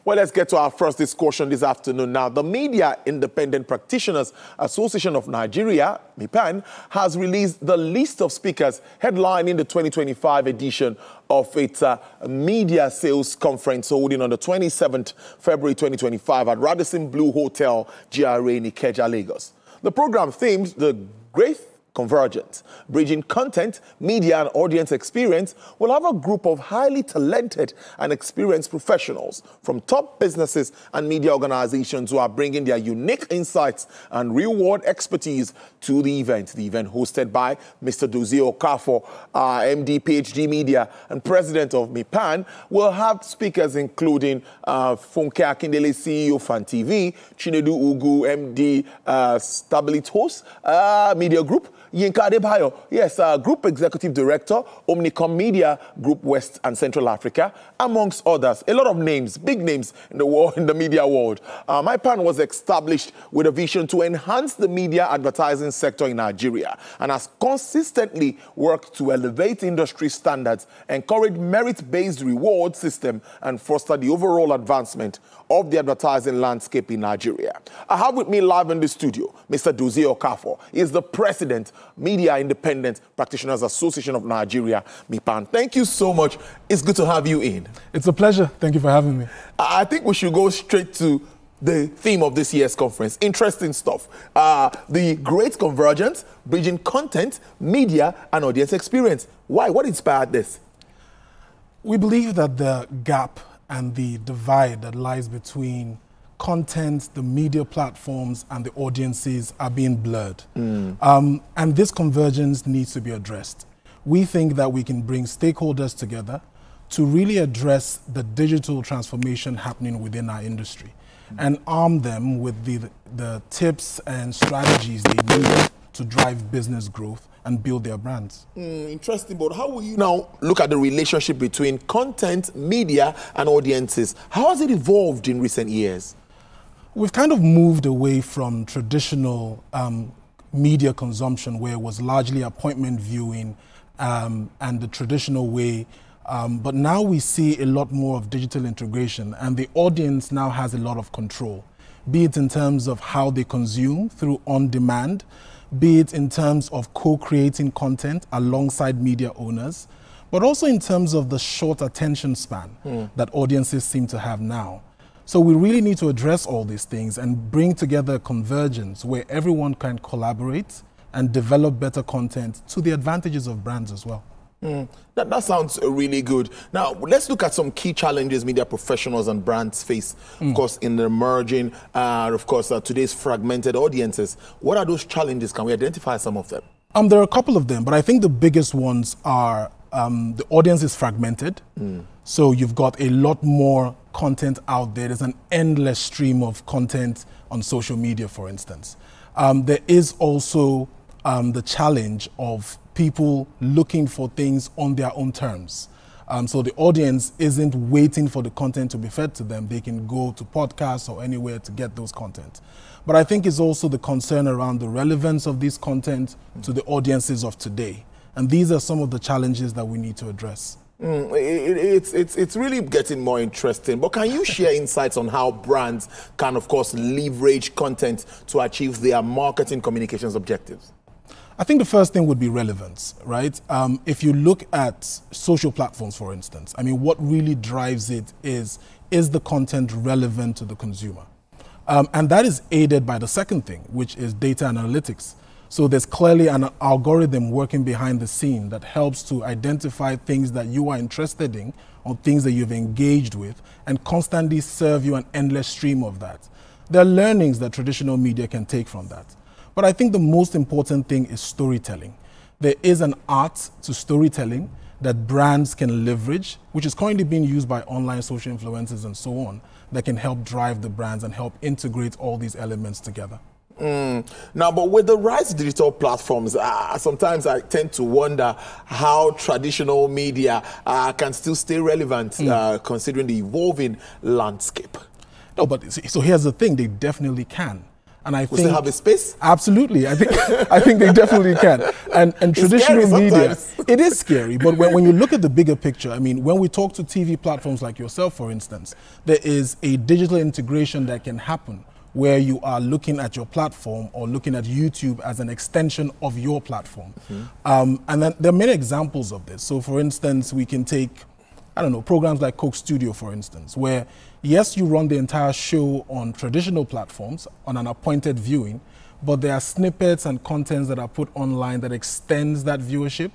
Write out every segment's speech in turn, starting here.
Well, let's get to our first discussion this afternoon. Now, the Media Independent Practitioners Association of Nigeria, MIPAN, has released the list of speakers headlining the 2025 edition of its media sales conference holding on the 27th February 2025 at Radisson Blu Hotel, GRA in Ikeja, Lagos. The program themes the Great Convergence, bridging content, media, and audience experience, will have a group of highly talented and experienced professionals from top businesses and media organizations who are bringing their unique insights and real-world expertise to the event. The event, hosted by Mr. Dozie Okafor, MD, PhD Media, and President of MIPAN, will have speakers including Funke Akindele, CEO, Fan TV, Chinedu Ugu, MD, Stabilit Host, Media Group, Yinka Adebayo, yes, Group Executive Director, Omnicom Media Group West and Central Africa, amongst others. A lot of names, big names in the world, in the media world. MIPAN was established with a vision to enhance the media advertising sector in Nigeria and has consistently worked to elevate industry standards, encourage merit-based reward system, and foster the overall advancement of the advertising landscape in Nigeria. I have with me live in the studio Mr. Dozie Okafor. He is the President, Media Independent Practitioners Association of Nigeria, MIPAN. Thank you so much. It's good to have you in. It's a pleasure. Thank you for having me. I think we should go straight to the theme of this year's conference. Interesting stuff. The Great Convergence, bridging content, media, and audience experience. Why? What inspired this? We believe that the gap and the divide that lies between content, the media platforms, and the audiences are being blurred. And this convergence needs to be addressed. We think that we can bring stakeholders together to really address the digital transformation happening within our industry and arm them with the tips and strategies they need to drive business growth and build their brands. Interesting, but how will you now look at the relationship between content, media, and audiences? How has it evolved in recent years? We've kind of moved away from traditional media consumption, where it was largely appointment viewing and the traditional way. But now we see a lot more of digital integration, and the audience now has a lot of control, be it in terms of how they consume through on-demand, be it in terms of co-creating content alongside media owners, but also in terms of the short attention span that audiences seem to have now. So we really need to address all these things and bring together convergence where everyone can collaborate and develop better content to the advantages of brands as well. That sounds really good. Now, let's look at some key challenges media professionals and brands face, of course, in the emerging, today's fragmented audiences. What are those challenges? Can we identify some of them? There are a couple of them, but I think the biggest ones are the audience is fragmented. So you've got a lot more content out there. There's an endless stream of content on social media, for instance. There is also the challenge of people looking for things on their own terms. So the audience isn't waiting for the content to be fed to them. They can go to podcasts or anywhere to get those content. But I think it's also the concern around the relevance of this content to the audiences of today. And these are some of the challenges that we need to address. It's really getting more interesting. But can you share insights on how brands can, of course, leverage content to achieve their marketing communications objectives? I think the first thing would be relevance, right? If you look at social platforms, for instance, I mean, what really drives it is the content relevant to the consumer? And that is aided by the second thing, which is data analytics. So there's clearly an algorithm working behind the scene that helps to identify things that you are interested in or things that you've engaged with and constantly serve you an endless stream of that. There are learnings that traditional media can take from that. But I think the most important thing is storytelling. There is an art to storytelling that brands can leverage, which is currently being used by online social influencers and so on, that can help drive the brands and help integrate all these elements together. Now, but with the rise of digital platforms, sometimes I tend to wonder how traditional media can still stay relevant considering the evolving landscape. No, but so here's the thing, they definitely can. And I think they have a space? Absolutely. I think they definitely can. And traditional media, it is scary. But when you look at the bigger picture, I mean, when we talk to TV platforms like yourself, for instance, there is a digital integration that can happen where you are looking at your platform or looking at YouTube as an extension of your platform. And then there are many examples of this. So for instance, we can take, I don't know, programs like Coke Studio, for instance, where yes, you run the entire show on traditional platforms on an appointed viewing, but there are snippets and contents that are put online that extends that viewership.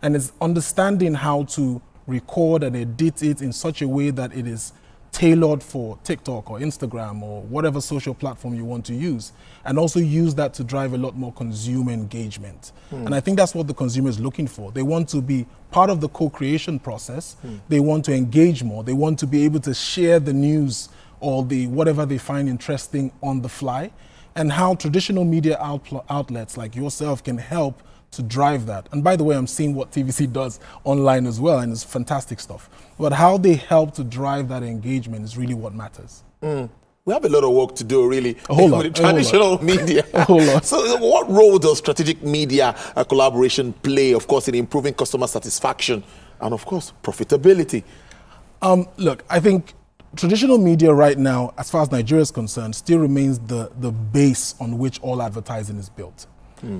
And it's understanding how to record and edit it in such a way that it is tailored for TikTok or Instagram or whatever social platform you want to use, and also use that to drive a lot more consumer engagement. And I think that's what the consumer is looking for. They want to be part of the co-creation process. They want to engage more. They want to be able to share the news or the whatever they find interesting on the fly, and how traditional media outlets like yourself can help to drive that. And by the way, I'm seeing what TVC does online as well, and it's fantastic stuff. But how they help to drive that engagement is really what matters. We have a lot of work to do, really, with the traditional media. A whole lot. So what role does strategic media collaboration play, of course, in improving customer satisfaction and, of course, profitability? Look, I think traditional media right now, as far as Nigeria is concerned, still remains the base on which all advertising is built.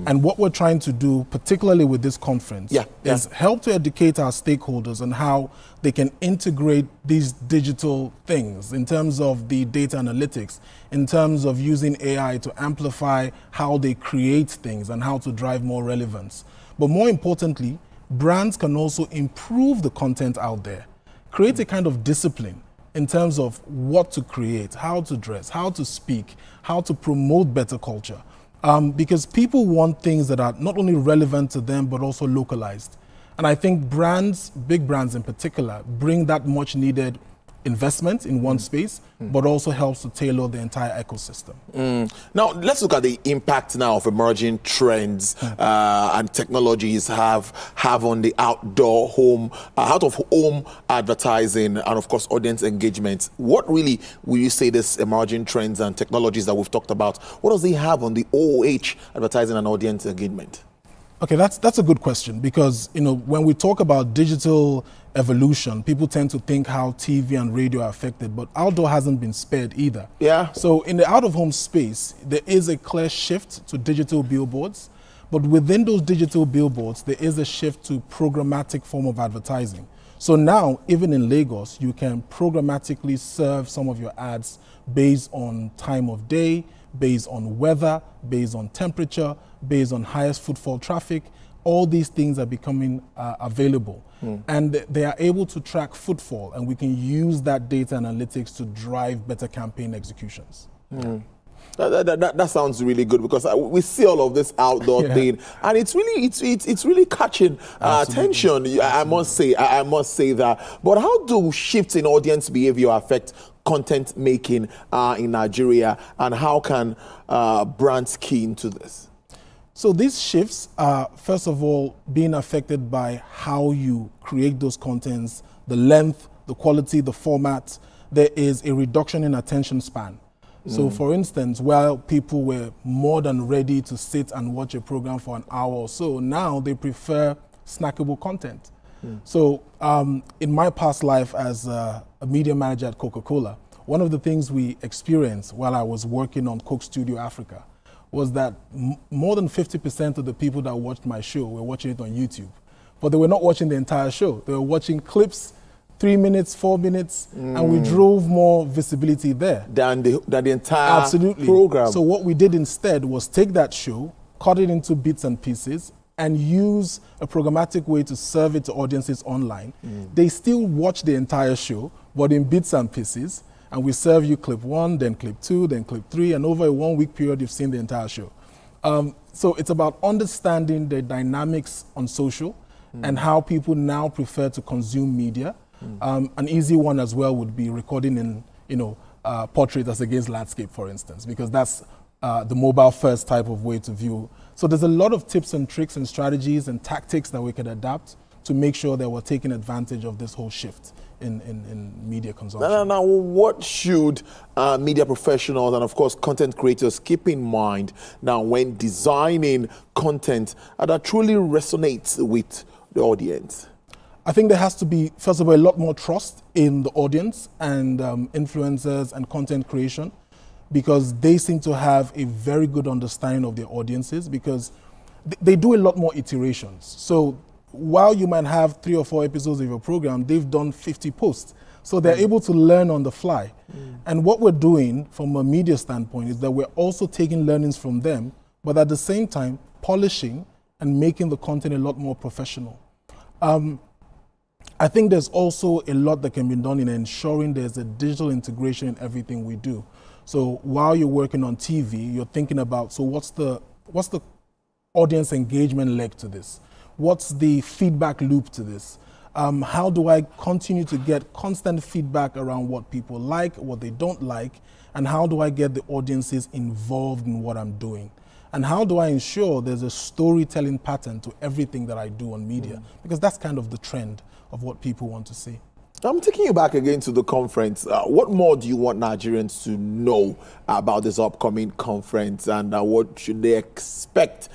And what we're trying to do, particularly with this conference, is help to educate our stakeholders on how they can integrate these digital things in terms of the data analytics, in terms of using AI to amplify how they create things and how to drive more relevance. But more importantly, brands can also improve the content out there, create a kind of discipline in terms of what to create, how to dress, how to speak, how to promote better culture. Because people want things that are not only relevant to them, but also localized. And I think brands, big brands in particular, bring that much needed investment in one space, but also helps to tailor the entire ecosystem. Now, let's look at the impact now of emerging trends and technologies have on the outdoor home, out-of-home advertising and, of course, audience engagement. What really will you say this emerging trends and technologies that we've talked about, what does it have on the OOH advertising and audience engagement? Okay, that's a good question, because when we talk about digital evolution, people tend to think how TV and radio are affected, but outdoor hasn't been spared either. Yeah. So in the out-of-home space, there is a clear shift to digital billboards, but within those digital billboards, there is a shift to programmatic form of advertising. So now, even in Lagos, you can programmatically serve some of your ads based on time of day, based on weather, based on temperature, based on highest footfall traffic. All these things are becoming available. And they are able to track footfall, and we can use that data analytics to drive better campaign executions. That sounds really good, because we see all of this outdoor thing, and it's really catching attention. I must say that. But how do shifts in audience behavior affect content making in Nigeria, and how can brands key into this? So these shifts are, first of all, being affected by how you create those contents, the length, the quality, the format. There is a reduction in attention span. So for instance, while people were more than ready to sit and watch a program for an hour or so, now they prefer snackable content. So in my past life as a media manager at Coca-Cola, one of the things we experienced while I was working on Coke Studio Africa was that more than 50% of the people that watched my show were watching it on YouTube. But they were not watching the entire show. They were watching clips, 3 minutes, 4 minutes, and we drove more visibility there. Than the entire program. So what we did instead was take that show, cut it into bits and pieces, and use a programmatic way to serve it to audiences online. They still watch the entire show, but in bits and pieces. And we serve you clip 1, then clip 2, then clip 3, and over a 1-week period, you've seen the entire show. So it's about understanding the dynamics on social and how people now prefer to consume media. An easy one as well would be recording in, portrait as against landscape, for instance, because that's the mobile-first type of way to view. So there's a lot of tips and tricks and strategies and tactics that we could adapt to make sure that we're taking advantage of this whole shift in media consumption. Now, what should media professionals and, of course, content creators keep in mind now when designing content that truly resonates with the audience? I think there has to be, first of all, a lot more trust in the audience and influencers and content creation, because they seem to have a very good understanding of their audiences, because they do a lot more iterations. So while you might have 3 or 4 episodes of your program, they've done 50 posts. So they're able to learn on the fly. And what we're doing from a media standpoint is that we're also taking learnings from them, but at the same time, polishing and making the content a lot more professional. I think there's also a lot that can be done in ensuring there's a digital integration in everything we do. So while you're working on TV, you're thinking about, so what's the audience engagement leg to this? What's the feedback loop to this? How do I continue to get constant feedback around what people like, what they don't like, and how do I get the audiences involved in what I'm doing? And how do I ensure there's a storytelling pattern to everything that I do on media? Because that's kind of the trend of what people want to see. I'm taking you back again to the conference. What more do you want Nigerians to know about this upcoming conference, and what should they expect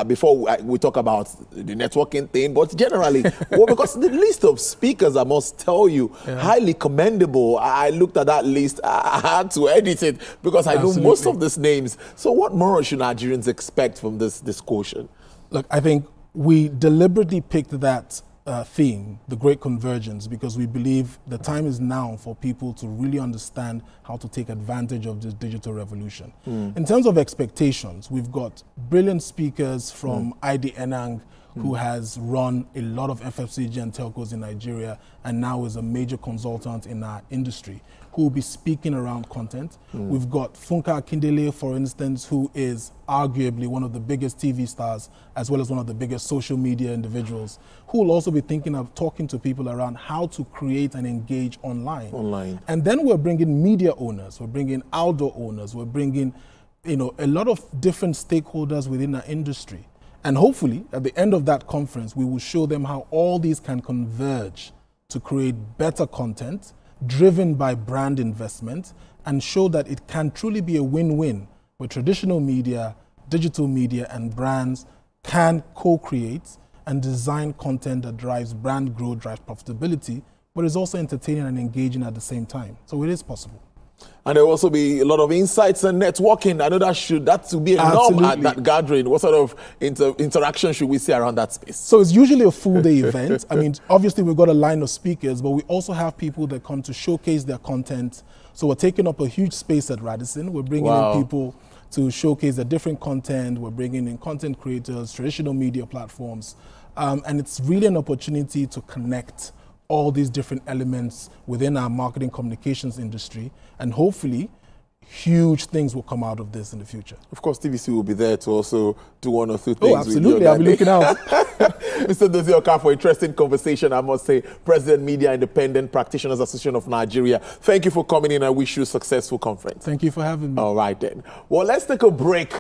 before we talk about the networking thing? But generally, well, because the list of speakers, I must tell you, highly commendable. I looked at that list. I had to edit it because I know most of these names. So what more should Nigerians expect from this discussion? Look, I think we deliberately picked that theme, the Great Convergence, because we believe the time is now for people to really understand how to take advantage of this digital revolution. In terms of expectations, we've got brilliant speakers from ID Enang, who has run a lot of FFCG and telcos in Nigeria and now is a major consultant in our industry, who will be speaking around content. We've got Funka Akindele, for instance, who is arguably one of the biggest TV stars, as well as one of the biggest social media individuals, who will also be thinking of talking to people around how to create and engage online. And then we're bringing media owners, we're bringing outdoor owners, we're bringing, a lot of different stakeholders within our industry. And hopefully, at the end of that conference, we will show them how all these can converge to create better content driven by brand investment, and show that it can truly be a win-win where traditional media, digital media, and brands can co-create and design content that drives brand growth, drives profitability, but is also entertaining and engaging at the same time. So it is possible. And there will also be a lot of insights and networking. I know that should be a norm at that gathering. What sort of interaction should we see around that space? So it's usually a full-day event. I mean, obviously we've got a line of speakers, but we also have people that come to showcase their content. So we're taking up a huge space at Radisson. We're bringing in people to showcase their different content. We're bringing in content creators, traditional media platforms. And it's really an opportunity to connect all these different elements within our marketing communications industry, and hopefully huge things will come out of this in the future. Of course, TVC will be there to also do 1 or 2 things. Oh, absolutely. I'll be looking out. Mr. Dozie Oka, for interesting conversation, I must say. President, Media Independent Practitioners Association of Nigeria. Thank you for coming in. I wish you a successful conference. Thank you for having me. All right, then. Well, let's take a break.